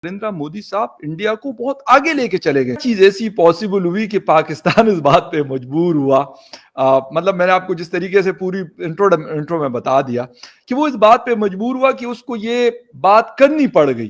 नरेंद्र मोदी साहब इंडिया को बहुत आगे लेके चले गए। चीज ऐसी पॉसिबल हुई कि पाकिस्तान इस बात पे मजबूर हुआ। मतलब मैंने आपको जिस तरीके से पूरी इंट्रो में बता दिया कि वो इस बात पे मजबूर हुआ कि उसको ये बात करनी पड़ गई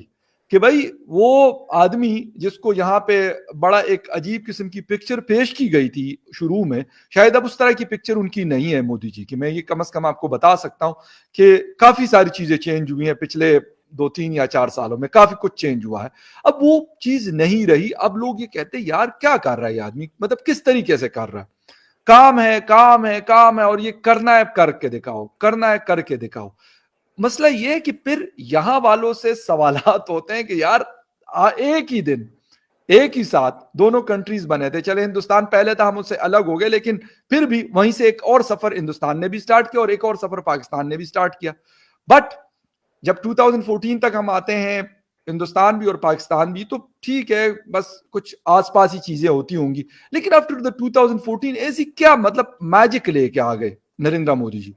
कि भाई वो आदमी जिसको यहाँ पे बड़ा एक अजीब किस्म की पिक्चर पेश की गई थी शुरू में, शायद अब उस तरह की पिक्चर उनकी नहीं है मोदी जी की। मैं ये कम से कम आपको बता सकता हूँ कि काफी सारी चीजें चेंज हुई हैं पिछले 2 3 या 4 सालों में, काफी कुछ चेंज हुआ है। अब वो चीज नहीं रही। अब लोग ये कहते हैं यार क्या कर रहा है ये आदमी, मतलब किस तरीके से कर रहा है, काम है काम है काम है और ये करना है करके दिखाओ, करना है करके दिखाओ। मसला ये है कि फिर यहां वालों से सवालात होते हैं कि यार एक ही दिन एक ही साथ दोनों कंट्रीज बने थे। चले हिंदुस्तान पहले था, हम उससे अलग हो गए, लेकिन फिर भी वहीं से एक और सफर हिंदुस्तान ने भी स्टार्ट किया और एक और सफर पाकिस्तान ने भी स्टार्ट किया। बट जब 2014 तक हम आते हैं, हिंदुस्तान भी और पाकिस्तान भी, तो ठीक है बस कुछ आसपास ही चीजें होती होंगी। लेकिन आफ्टर द 2014 ऐसी क्या मतलब मैजिक लेके आ गए नरेंद्र मोदी जी?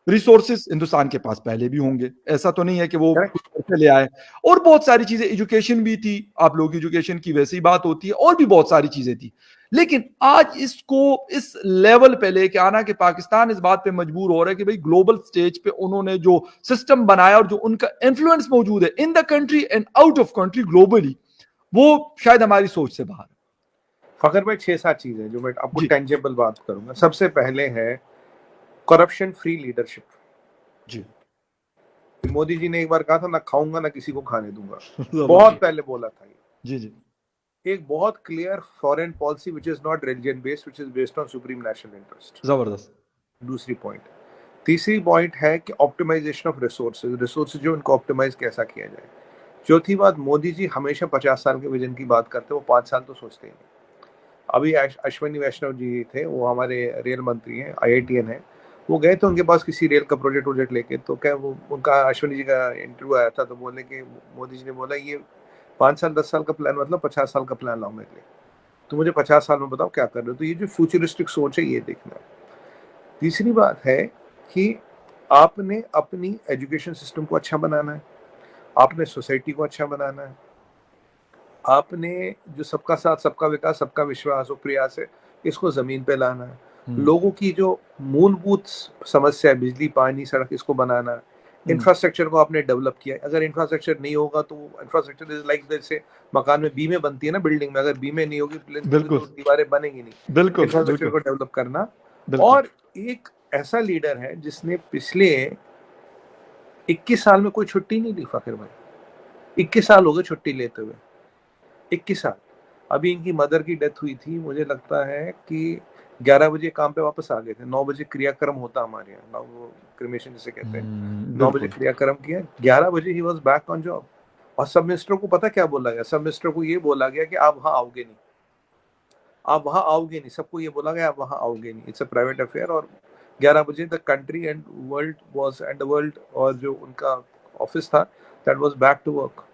रिसोर्सेस हिंदुस्तान के पास पहले भी होंगे, ऐसा तो नहीं है कि वो करेक्ट। कुछ करके ले आए। और बहुत सारी चीजें, एजुकेशन भी थी, आप लोग एजुकेशन की वैसी बात होती है, और भी बहुत सारी चीजें थी। लेकिन आज इसको इस लेवल पे लेके आना कि पाकिस्तान इस बात पे मजबूर हो रहा है कि भाई ग्लोबल स्टेज पे उन्होंने जो सिस्टम बनाया और जो उनका इन्फ्लुएंस मौजूद है in the country and out of country globally, वो शायद हमारी सोच से बाहर है। फखर भाई 6-7 चीजें जो मैं आपको जी टेंजेबल बात करूंगा। सबसे पहले है करप्शन फ्री लीडरशिप। जी मोदी जी ने एक बार कहा था, ना खाऊंगा ना किसी को खाने दूंगा। बहुत जबरदस्त। पहले बोला था ये। जी जी एक बहुत clear foreign policy which is not religion based, which is based on supreme national interest. जबरदस्त। दूसरी पॉइंट। तीसरी पॉइंट है कि ऑप्टिमाइजेशन ऑफ रिसोर्सेज, रिसोर्सेज जो उनको ऑप्टिमाइज कैसा किया जाए। चौथी बात, मोदी जी हमेशा 50 साल के विजन की बात करते हैं, वो 5 साल तो सोचते ही नहीं। अभी अश्विनी वैष्णव जी थे, वो हमारे रेल मंत्री हैं, IITN है। वो गए थे उनके पास किसी रेल का प्रोजेक्ट लेके, तो क्या वो उनका अश्विनी जी का इंटरव्यू आया था, तो बोले कि मोदी जी ने बोला ये 5 साल 10 साल का प्लान मतलब 50 साल का प्लान लाओ मेरे लिए, तो मुझे 50 साल में बताओ क्या कर रहे हो। तो ये जो फ्यूचरिस्टिक सोच है ये देखना है। तीसरी बात है कि आपने अपनी एजुकेशन सिस्टम को अच्छा बनाना है, आपने सोसाइटी को अच्छा बनाना है, आपने जो सबका साथ सबका विकास सबका विश्वास और प्रयास है इसको जमीन पे लाना है। लोगों की जो मूलभूत समस्या है, बिजली पानी सड़क, इसको बनाना है। इंफ्रास्ट्रक्चर को आपने डेवलप किया। अगर इंफ्रास्ट्रक्चर नहीं होगा तो इंफ्रास्ट्रक्चर इज लाइक जैसे मकान में बीमें बनती है ना, बिल्डिंग में अगर बीमें नहीं होगी बिल्कुल तो दीवारें बनेंगी नहीं। बिल्कुल इंफ्रास्ट्रक्चर बिल्कुल को डेवलप करना। बिल्कुल। और एक ऐसा लीडर है जिसने पिछले 21 साल में कोई छुट्टी नहीं ली फकीर भाई। 21 साल हो गए छुट्टी लेते हुए, 21 साल। अभी इनकी मदर की डेथ हुई थी, मुझे लगता है कि 11 बजे काम पे वापस आ गए थे। 9 बजे क्रियाक्रम होता हमारे यहाँ, वो क्रिमेशन जिसे कहते हैं। 9 बजे बिल्कुल क्रियाक्रम किया, 11 बजे he was back on job. और सब मिनिस्टर को पता क्या बोला गया? सब मिनिस्टर को ये बोला गया कि आप वहां आओगे नहीं, आप वहां आओगे नहीं। सबको ये बोला गया आप वहां आओगे नहीं, इट्स अ प्राइवेट अफेयर। और 11 बजे the country and world was and the world, और जो उनका ऑफिस था, that was back to work.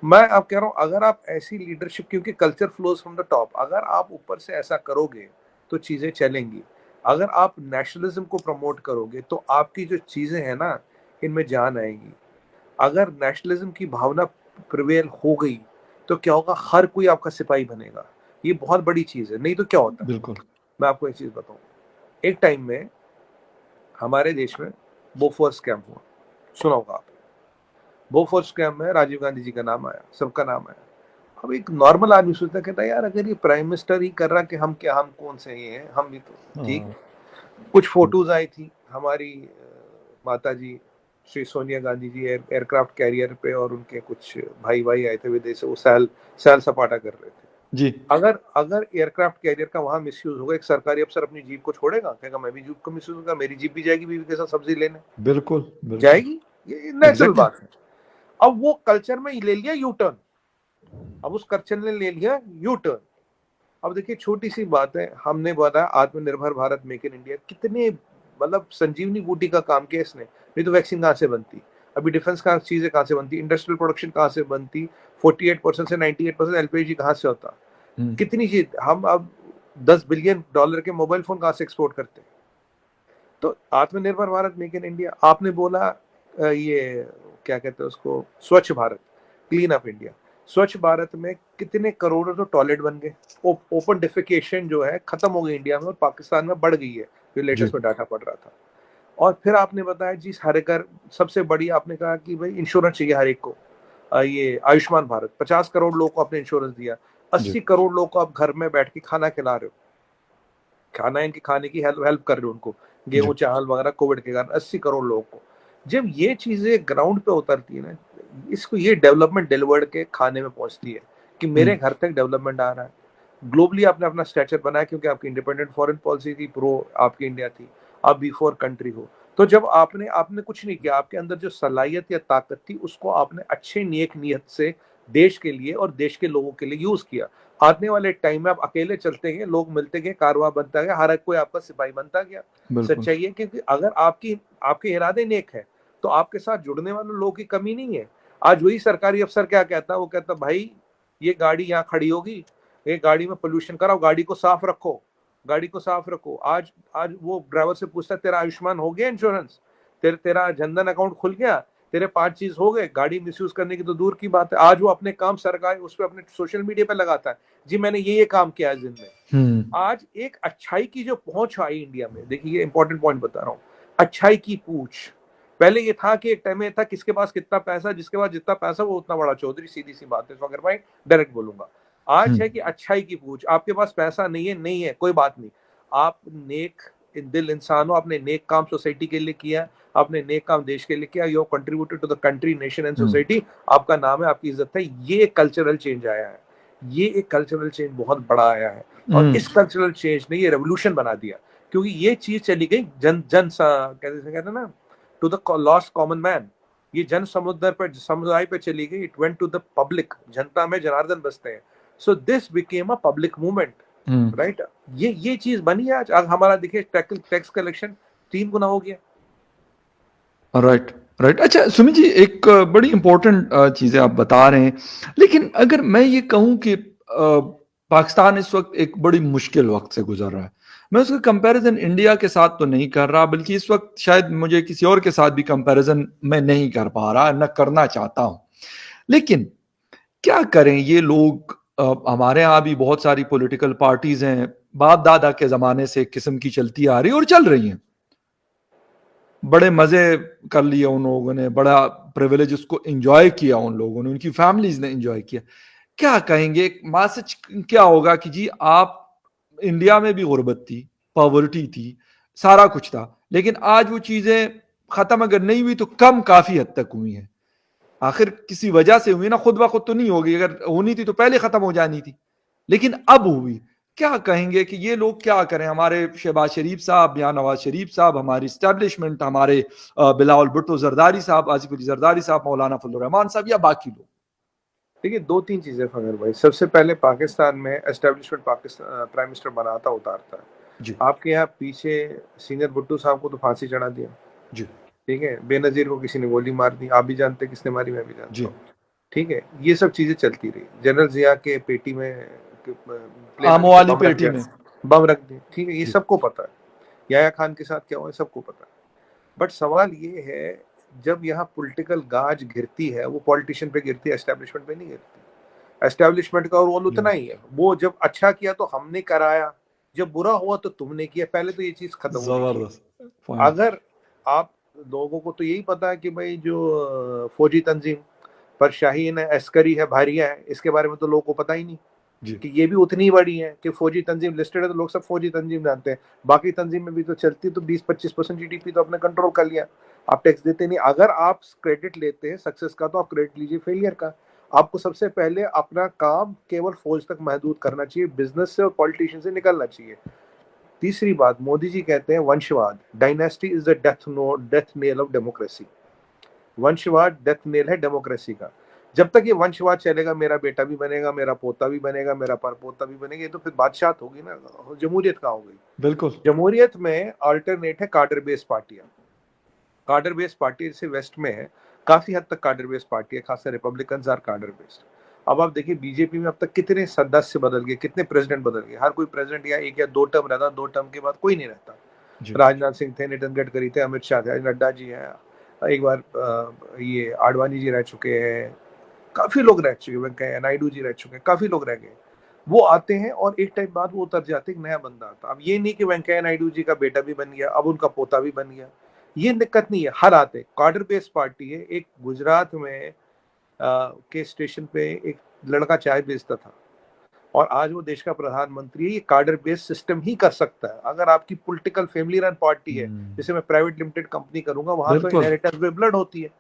मैं अब कह रहा हूँ अगर आप ऐसी लीडरशिप, क्योंकि culture flows from the top, अगर आप ऊपर से ऐसा करोगे तो चीजें चलेंगी। अगर आप नेशनलिज्म को प्रमोट करोगे तो आपकी जो चीजें हैं ना, इनमें जान आएगी। अगर नेशनलिज्म की भावना प्रिवेल हो गई तो क्या होगा, हर कोई आपका सिपाही बनेगा। ये बहुत बड़ी चीज है। नहीं तो क्या होता है, बिल्कुल। मैं आपको एक चीज बताऊं। एक टाइम में हमारे देश में बोफोर्स स्कैम हुआ, सुना होगा आप। बोफोर्स स्कैम में राजीव गांधी जी का नाम आया, सबका नाम आया। अब एक नॉर्मल आदमी सोचता, कहता है यार अगर ये प्राइम मिनिस्टर ही कर रहा कि हम क्या, हम कौन से ये हैं, हम भी तो ठीक। हाँ, कुछ फोटोज आई थी हमारी माता जी श्री सोनिया गांधी जी एयरक्राफ्ट कैरियर पे, और उनके कुछ भाई भाई आए थे विदेश से, वो सैल सपाटा कर रहे थे। जी अगर अगर एयरक्राफ्ट कैरियर का वहां मिसयूज होगा, एक सरकारी अफसर अपनी जीप को छोड़ेगा? कहेगा मैं भी जीप को मिसयूज होगा, मेरी जीप भी जाएगी बीवी के साथ सब्जी लेने, बिल्कुल बिल्कुल। जाएगी। ये नेचुरल एग्जैक्टली। बात है। अब वो कल्चर में ले लिया यू टर्न, अब उस कल्चर ने ले लिया यू टर्न। अब देखिए छोटी सी बात है, हमने बताया आत्मनिर्भर भारत, मेक इन इंडिया, कितने मतलब संजीवनी बूटी का काम किया इसने। नहीं तो वैक्सीन कहाँ से बनती, अभी डिफेंस का चीजें कहाँ से बनती, इंडस्ट्रियल प्रोडक्शन कहाँ से बनती, 48% से 98% LPG कहाँ से होता, कितनी चीज। हम अब $10 बिलियन के मोबाइल फोन कहाँ से एक्सपोर्ट करते हैं। तो आत्मनिर्भर भारत, मेक इन इंडिया। आपने बोला ये क्या कहते हैं उसको, स्वच्छ भारत, क्लीन अप इंडिया। स्वच्छ भारत में कितने करोड़ों तो टॉयलेट बन गए, ओपन डिफिकेशन जो है खत्म हो गई इंडिया में, और पाकिस्तान में बढ़ गई है, जो जी लेटेस्ट में डाटा पड़ रहा था। और फिर आपने बताया जी हर घर, सबसे बड़ी आपने कहा कि भाई इंश्योरेंस चाहिए हर एक को, ये आयुष्मान भारत 50 करोड़ लोग को आपने इंश्योरेंस दिया, जी 80 करोड़ लोग को आप घर में बैठ के खाना खिला रहे हो, खाना इनकी खाने की हेल्प कर रहे हो उनको, जी गेहूं चावल वगैरह कोविड के कारण 80 करोड़ लोगों को। जब ये चीजें ग्राउंड पे उतरती है ना, इसको ये डेवलपमेंट डिलीवर्ड के खाने में पहुंचती है कि मेरे घर तक डेवलपमेंट आ रहा है। ग्लोबली आपने अपना स्टेचर बनाया क्योंकि आपकी इंडिपेंडेंट फॉरेन पॉलिसी थी, प्रो आपकी इंडिया थी, आप B4 कंट्री हो। तो जब आपने आपने कुछ नहीं किया, आपके अंदर जो सलाहियत या ताकत थी उसको आपने अच्छे नेक नियत से देश के लिए और देश के लोगों के लिए यूज किया। आने वाले टाइम में आप अकेले चलते गए, लोग मिलते गए, कारवां बनता गया, हर एक कोई आपका सिपाही बनता गया। बिल्कुल सच्चाई है क्योंकि अगर आपके इरादे नेक है तो आपके साथ जुड़ने वाले लोगों की कमी नहीं है। आज वही सरकारी अफसर क्या कहता है, वो कहता भाई ये गाड़ी यहाँ खड़ी होगी, ये गाड़ी में पोल्यूशन कराओ, गाड़ी को साफ रखो, गाड़ी को साफ रखो। आज आज वो ड्राइवर से पूछता है तेरा आयुष्मान हो गया इंश्योरेंस, तेरा जनधन अकाउंट खुल गया, तेरे 5 चीज हो गए, गाड़ी मिसयूज करने की तो दूर की बात है। आज वो अपने काम सरकारी उस पर अपने सोशल मीडिया पे लगाता है, जी मैंने ये काम किया इस दिन में। आज एक अच्छाई की जो पहुंच आई इंडिया में, देखिए ये इंपॉर्टेंट पॉइंट बता रहा हूँ, अच्छाई की पूछ। पहले ये था कि एक टाइम में था किसके पास कितना पैसा, जिसके पास जितना पैसा वो उतना बड़ा चौधरी, सीधी सी बात है फकर भाई, डायरेक्ट बोलूंगा। आज है कि अच्छाई की पूछ, आपके पास पैसा नहीं है कोई बात नहीं, आप नेक दिल इंसान हो, आपने नेक काम सोसाइटी के लिए किया, आपने नेक काम देश के लिए किया, you contributed to the country, nation and society, आपका नाम है, आपकी इज्जत है। ये कल्चरल चेंज आया है, ये एक कल्चरल चेंज बहुत बड़ा आया है, और इस कल्चरल चेंज ने ये रेवोल्यूशन बना दिया, क्योंकि ये चीज चली गई जन जन कहते हैं ना, to the lost common man. ये जन समुदाय पे चली गई, it went to the public, जनता में जनार्दन बसते हैं। So this became a public movement, right. ये चीज बनी आज हमारा देखिए टैक्स कलेक्शन 3 गुना हो गया। Right right. अच्छा सुमित जी, एक बड़ी इंपॉर्टेंट चीज़ें आप बता रहे हैं, लेकिन अगर मैं ये कहूँ कि पाकिस्तान इस वक्त एक बड़ी मुश्किल वक्त से गुजर रहा है, मैं उसका कंपैरिजन इंडिया के साथ तो नहीं कर रहा, बल्कि इस वक्त शायद मुझे किसी और के साथ भी कंपैरिजन मैं नहीं कर पा रहा, न करना चाहता हूँ। लेकिन क्या करें ये लोग, हमारे यहाँ भी बहुत सारी पॉलिटिकल पार्टीज हैं, बाप दादा के ज़माने से एक किस्म की चलती आ रही और चल रही हैं, बड़े मजे कर लिए उन लोगों ने, बड़ा प्रिविलेज उसको एंजॉय किया उन लोगों ने, उनकी फैमिलीज ने एंजॉय किया। क्या कहेंगे, एक मैसेज क्या होगा कि जी आप, इंडिया में भी गुर्बत थी, पॉवर्टी थी, सारा कुछ था, लेकिन आज वो चीजें खत्म अगर नहीं हुई तो कम काफी हद तक हुई हैं। आखिर किसी वजह से हुई ना, खुद ब खुद तो नहीं होगी, अगर होनी थी तो पहले खत्म हो जानी थी, लेकिन अब हुई। क्या कहेंगे कि ये लोग क्या करें, हमारे शहबाज शरीफ साहब या नवाज शरीफ साहब, हमारी इस्टेब्लिशमेंट, हमारे बिलावल भुट्टो जरदारी साहब, आसिफ अली जरदारी साहब, मौलाना फजल रहमान साहब, या बाकी लोग? देखिए 2-3 चीजें फगर भाई, सबसे पहले पाकिस्तान में एस्टेब्लिशमेंट पाकिस्तान प्राइम मिनिस्टर बनाता उतारता है। जी आपके यहाँ पीछे सीनियर भुट्टो साहब को तो फांसी चढ़ा दिया, जी ठीक है, बेनजीर को किसी ने गोली मार दी, आप भी जानते हैं किसने मारी, मैं भी जी। जानता हूँ, ठीक है। ये सब चीजें चलती रही, जनरल जिया के पेटी में प्लेन आमो में वाली बम रख पेटी दिया, में। बम रख दिए, ठीक है, ये जी सबको पता है। याया खान के साथ क्या हुआ है सबको पता है। बट सवाल ये है, जब यहाँ पॉलिटिकल गाज गिरती है वो पॉलिटिशियन पे गिरती है, एस्टेब्लिशमेंट पे नहीं गिरती। एस्टेब्लिशमेंट का रोल जी। उतना ही है, वो जब अच्छा किया तो हमने कराया, जब बुरा हुआ तो तुमने किया, पहले तो ये चीज खत्म होनी चाहिए। जबरदस्त पॉइंट। अगर आप लोगों को तो यही पता है कि भाई जो फौजी तंजीम पर शाहीन है, अस्करी है, भारिया है, इसके बारे में तो लोगों को पता ही नहीं जी कि ये भी उतनी ही बड़ी है कि फौजी तंजीम लिस्टेड है तो लोग सब फौजी तंजीम जानते हैं, बाकी तंजीम में भी तो चलती, तो 20-25% GDP तो आपने कंट्रोल कर लिया, आप टैक्स देते नहीं। अगर आप क्रेडिट लेते हैं सक्सेस का तो आप क्रेडिट लीजिए फेलियर का। आपको सबसे पहले अपना काम केवल फौज तक महदूद करना चाहिए, बिजनेस से और पॉलिटिशियन से निकलना चाहिए। तीसरी बात, मोदी जी कहते हैं वंशवाद, dynasty is the death nail of democracy. वंशवाद डेथ नेल है डेमोक्रेसी का। जब तक ये वंशवाद चलेगा, मेरा बेटा भी बनेगा, मेरा पोता भी बनेगा, मेरा परपोता भी बनेगा, ये तो फिर बादशाह होगी ना, जमहूरियत कहाँ हो गई। बिल्कुल। जमहूरियत में अल्टरनेट है कार्डर बेस्ड पार्टियां। कार्डर बेस्ड पार्टी जैसे वेस्ट में है, काफी हद तक कार्डर बेस्ड पार्टी है, खासकर रिपब्लिकन आर कार्डर बेस्ड। अब आप देखिए बीजेपी में अब तक कितने सदस्य बदल गए, कितने प्रेसिडेंट बदल गए, हर कोई प्रेसिडेंट या 1 या 2 टर्म रहता, 2 टर्म के बाद कोई नहीं रहता। जी राजनाथ सिंह थे, नितिन गडकरी थे, अमित शाह थे, नड्डा जी हैं, एक बार ये आडवाणी जी रह चुके हैं, काफी लोग रह चुके, वेंकैया नायडू जी रह चुके हैं, काफी लोग रह गए। वो आते हैं और एक टाइम बाद वो उतर जाते, एक नया बंदा आता। अब ये नहीं कि वेंकैया नायडू जी का बेटा भी बन गया, अब उनका पोता भी बन गया, ये दिक्कत नहीं है। हर आते कार्डर बेस्ड पार्टी है। एक गुजरात में के स्टेशन पे एक लड़का चाय बेचता था और आज वो देश का प्रधानमंत्री है। ये कार्डर बेस्ड सिस्टम ही कर सकता है। अगर आपकी पॉलिटिकल फैमिली रन पार्टी है, जैसे मैं प्राइवेट लिमिटेड कंपनी करूंगा, वहां तो बिल्कुल। इनहेरिटेंस में ब्लड होती है।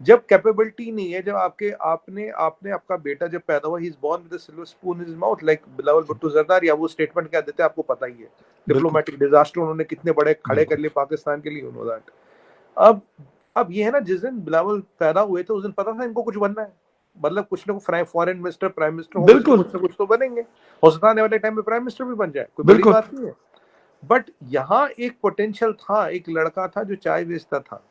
जब कैपेबिलिटी नहीं है, जब आपने आपका बेटा जब पैदा हुआ, he is born with a silver spoon in his mouth, like Bilawal Bhutto Zardari, या वो स्टेटमेंट क्या देते हैं आपको पता ही है। डिप्लोमेटिक डिजास्टर उन्होंने कितने बड़े खड़े कर लिए पाकिस्तान के लिए, यू नो दैट। अब ये है ना, जिस दिन बिलावल पैदा हुए थे उस दिन पता था इनको कुछ बनना है। मतलब कुछ ना कुछ फॉरेन मिनिस्टर, प्राइम मिनिस्टर होंगे, बिल्कुल। कुछ ना कुछ तो बनेंगे। हो सकता है आने वाले टाइम में प्राइम मिनिस्टर भी बन जाए, कोई बड़ी बिल्कुल। बात नहीं है। बट यहाँ एक पोटेंशियल था, एक लड़का था जो चाय बेचता था,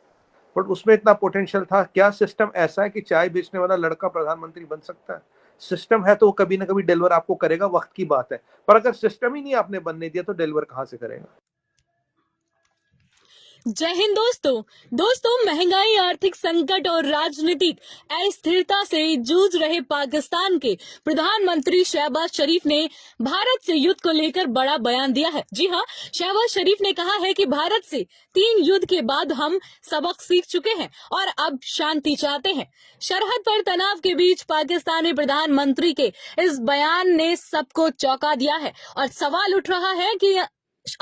बट उसमें इतना पोटेंशियल था। क्या सिस्टम ऐसा है कि चाय बेचने वाला लड़का प्रधानमंत्री बन सकता है? सिस्टम है तो वो कभी ना कभी डिलीवर आपको करेगा, वक्त की बात है। पर अगर सिस्टम ही नहीं आपने बनने दिया तो डिलीवर कहां से करेगा? जय हिंद दोस्तों, महंगाई, आर्थिक संकट और राजनीतिक अस्थिरता से जूझ रहे पाकिस्तान के प्रधानमंत्री शहबाज शरीफ ने भारत से युद्ध को लेकर बड़ा बयान दिया है। जी हाँ, शहबाज शरीफ ने कहा है कि भारत से 3 युद्ध के बाद हम सबक सीख चुके हैं और अब शांति चाहते हैं। सरहद पर तनाव के बीच पाकिस्तानी प्रधानमंत्री के इस बयान ने सबको चौंका दिया है और सवाल उठ रहा है कि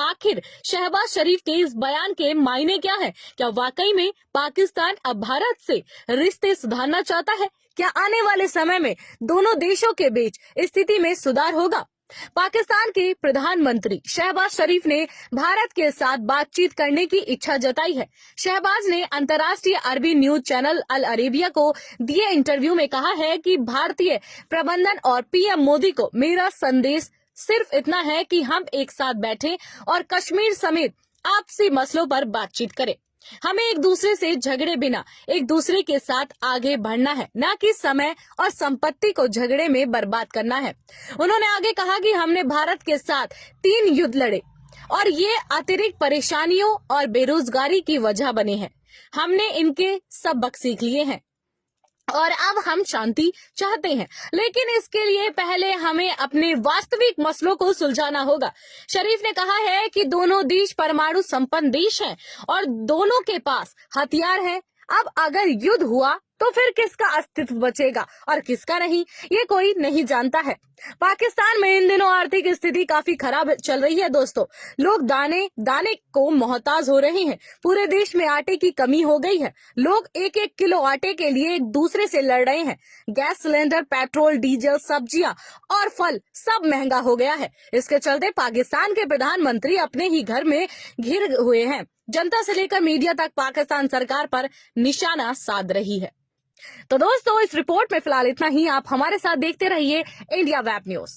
आखिर शहबाज शरीफ के इस बयान के मायने क्या है? क्या वाकई में पाकिस्तान अब भारत से रिश्ते सुधारना चाहता है? क्या आने वाले समय में दोनों देशों के बीच स्थिति में सुधार होगा? पाकिस्तान के प्रधानमंत्री शहबाज शरीफ ने भारत के साथ बातचीत करने की इच्छा जताई है। शहबाज ने अंतर्राष्ट्रीय अरबी न्यूज चैनल अल अरेबिया को दिए इंटरव्यू में कहा है कि भारतीय प्रबंधन और पीएम मोदी को मेरा संदेश सिर्फ इतना है कि हम एक साथ बैठें और कश्मीर समेत आपसी मसलों पर बातचीत करें। हमें एक दूसरे से झगड़े बिना एक दूसरे के साथ आगे बढ़ना है, न कि समय और संपत्ति को झगड़े में बर्बाद करना है। उन्होंने आगे कहा कि हमने भारत के साथ 3 युद्ध लड़े और ये अतिरिक्त परेशानियों और बेरोजगारी की वजह बने हैं। हमने इनके सबक सीख लिए हैं और अब हम शांति चाहते हैं, लेकिन इसके लिए पहले हमें अपने वास्तविक मसलों को सुलझाना होगा। शरीफ ने कहा है कि दोनों देश परमाणु संपन्न देश हैं और दोनों के पास हथियार हैं। अब अगर युद्ध हुआ तो फिर किसका अस्तित्व बचेगा और किसका नहीं, ये कोई नहीं जानता है। पाकिस्तान में इन दिनों आर्थिक स्थिति काफी खराब चल रही है दोस्तों। लोग दाने दाने को मोहताज हो रहे हैं। पूरे देश में आटे की कमी हो गई है। लोग 1-1 किलो आटे के लिए एक दूसरे से लड़ रहे हैं। गैस सिलेंडर, पेट्रोल, डीजल, सब्जियां और फल सब महंगा हो गया है। इसके चलते पाकिस्तान के प्रधानमंत्री अपने ही घर में घिर हुए हैं। जनता से लेकर मीडिया तक पाकिस्तान सरकार पर निशाना साध रही है। तो दोस्तों, इस रिपोर्ट में फिलहाल इतना ही। आप हमारे साथ देखते रहिए इंडिया वेब न्यूज।